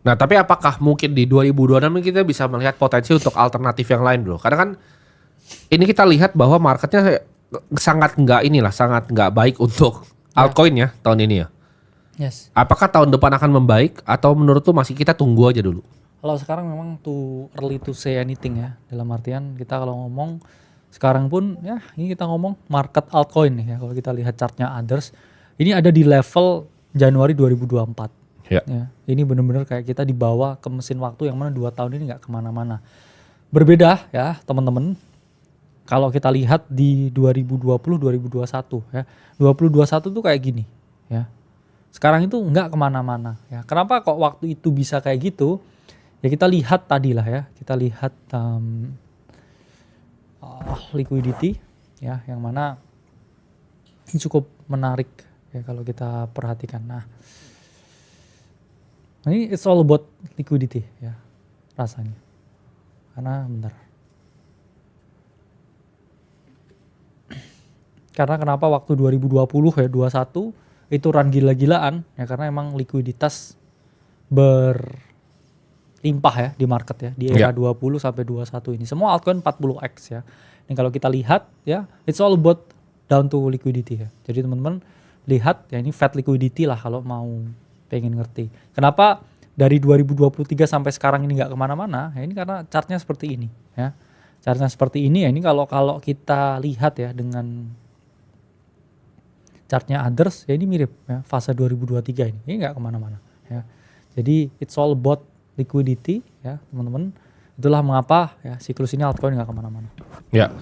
Nah, tapi apakah mungkin di 2026 ini kita bisa melihat potensi untuk alternatif yang lain, Bro? Karena kan ini kita lihat bahwa marketnya sangat nggak baik untuk altcoin ya tahun ini ya. Yes. Apakah tahun depan akan membaik atau menurut lu masih kita tunggu aja dulu? Kalau sekarang memang too early to say anything ya. Dalam artian kita kalau ngomong sekarang pun ya ini kita ngomong market altcoin nih ya. Kalau kita lihat chartnya others, ini ada di level Januari 2024. Ya. Ya, ini benar-benar kayak kita dibawa ke mesin waktu yang mana 2 tahun ini nggak kemana-mana. Berbeda ya teman-teman. Kalau kita lihat di 2020-2021 ya. 2021 tuh kayak gini ya. Sekarang itu nggak kemana-mana ya. Kenapa kok waktu itu bisa kayak gitu? Ya kita lihat tadi lah ya. Kita lihat liquidity ya, yang mana ini cukup menarik ya kalau kita perhatikan. Nah, ini it's all about liquidity ya rasanya. Karena bentar. Karena kenapa waktu 2020 ya 21 itu run gila-gilaan ya, karena emang likuiditas berlimpah ya di market ya di era 20 sampai 21 ini. Semua altcoin 40x ya. Ini kalau kita lihat ya, it's all about down to liquidity ya. Jadi teman-teman lihat ya, ini Fed liquidity lah kalau mau pengen ngerti. Kenapa dari 2023 sampai sekarang ini nggak kemana-mana? Ya ini karena chartnya seperti ini ya. Chartnya seperti ini ya, ini kalau kita lihat ya dengan chartnya others ya, ini mirip ya fase 2023 ini nggak kemana-mana ya. Jadi it's all about liquidity ya teman-teman. Itulah mengapa ya siklus ini altcoin nggak kemana-mana. Ya.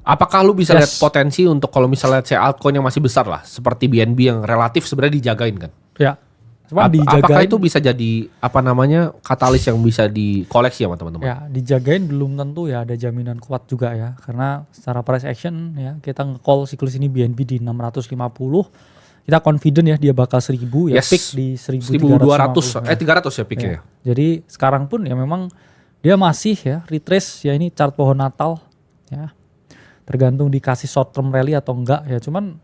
Apakah lu bisa lihat potensi untuk kalau misalnya saya altcoin yang masih besar lah, seperti BNB yang relatif sebenarnya dijagain kan? Ya. Cuma dijagain. Apakah itu bisa jadi katalis yang bisa dikoleksi sama teman-teman? Ya, dijagain belum tentu ya, ada jaminan kuat juga ya. Karena secara price action ya, kita nge-call siklus ini BNB di 650. Kita confident ya dia bakal 1000 ya, peak di 1300. 300 ya peaknya ya. Jadi sekarang pun ya memang dia masih ya retrace ya, ini chart pohon Natal ya. Tergantung dikasih short term rally atau enggak ya. Cuman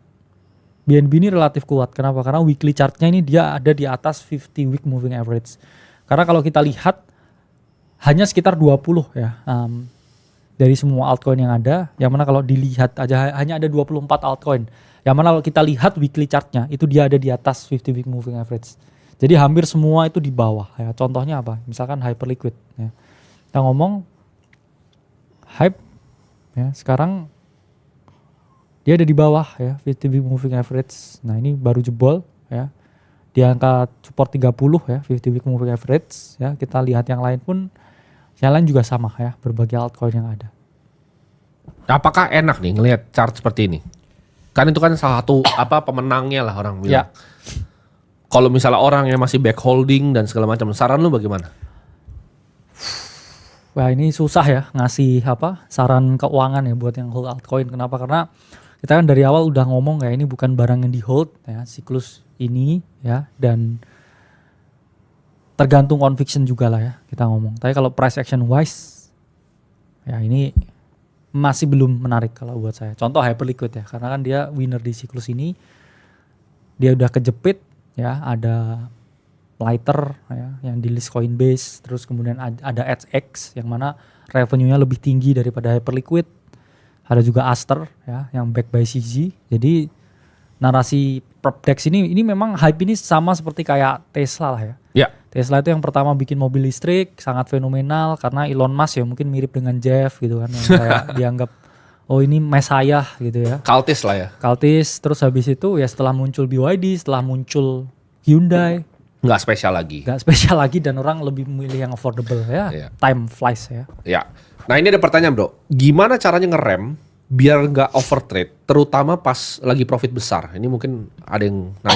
BNB ini relatif kuat. Kenapa? Karena weekly chartnya ini dia ada di atas 50 week moving average. Karena kalau kita lihat hanya sekitar 20 ya dari semua altcoin yang ada. Yang mana kalau dilihat aja hanya ada 24 altcoin. Yang mana kalau kita lihat weekly chartnya itu dia ada di atas 50 week moving average. Jadi hampir semua itu di bawah ya. Contohnya apa? Misalkan Hyperliquid ya. Kita ngomong Hype ya, sekarang dia ada di bawah ya 50 week moving average. Nah, ini baru jebol ya. Di angka support 30 ya 50 week moving average ya. Kita lihat yang lain pun, yang lain juga sama ya, berbagai altcoin yang ada. Apakah enak nih ngelihat chart seperti ini? Kan itu kan salah satu pemenangnya lah orang bilang. Ya. Kalau misalnya orang yang masih back holding dan segala macam, saran lu bagaimana? Wah, ini susah ya ngasih saran keuangan ya buat yang hold altcoin. Kenapa? Karena kita kan dari awal udah ngomong ya, ini bukan barang yang di hold ya siklus ini ya, dan tergantung conviction juga lah ya kita ngomong. Tapi kalau price action wise ya ini masih belum menarik kalau buat saya. Contoh Hyperliquid ya, karena kan dia winner di siklus ini, dia udah kejepit ya, ada Lighter ya yang di list Coinbase, terus kemudian ada EdgeX yang mana revenue-nya lebih tinggi daripada Hyperliquid. Ada juga Aster ya yang backed by CZ. Jadi narasi PropDex ini memang hype ini sama seperti kayak Tesla lah ya. Ya. Tesla itu yang pertama bikin mobil listrik, sangat fenomenal karena Elon Musk ya mungkin mirip dengan Jeff gitu kan, yang kayak dianggap oh ini messiah gitu ya. Cultis lah ya. Cultis. Terus habis itu ya setelah muncul BYD, setelah muncul Hyundai, nggak spesial lagi. Nggak spesial lagi dan orang lebih memilih yang affordable ya. Iya. Time flies ya. Ya. Nah ini ada pertanyaan bro, gimana caranya ngerem biar nggak overtrade, terutama pas lagi profit besar? Ini mungkin ada yang nanya.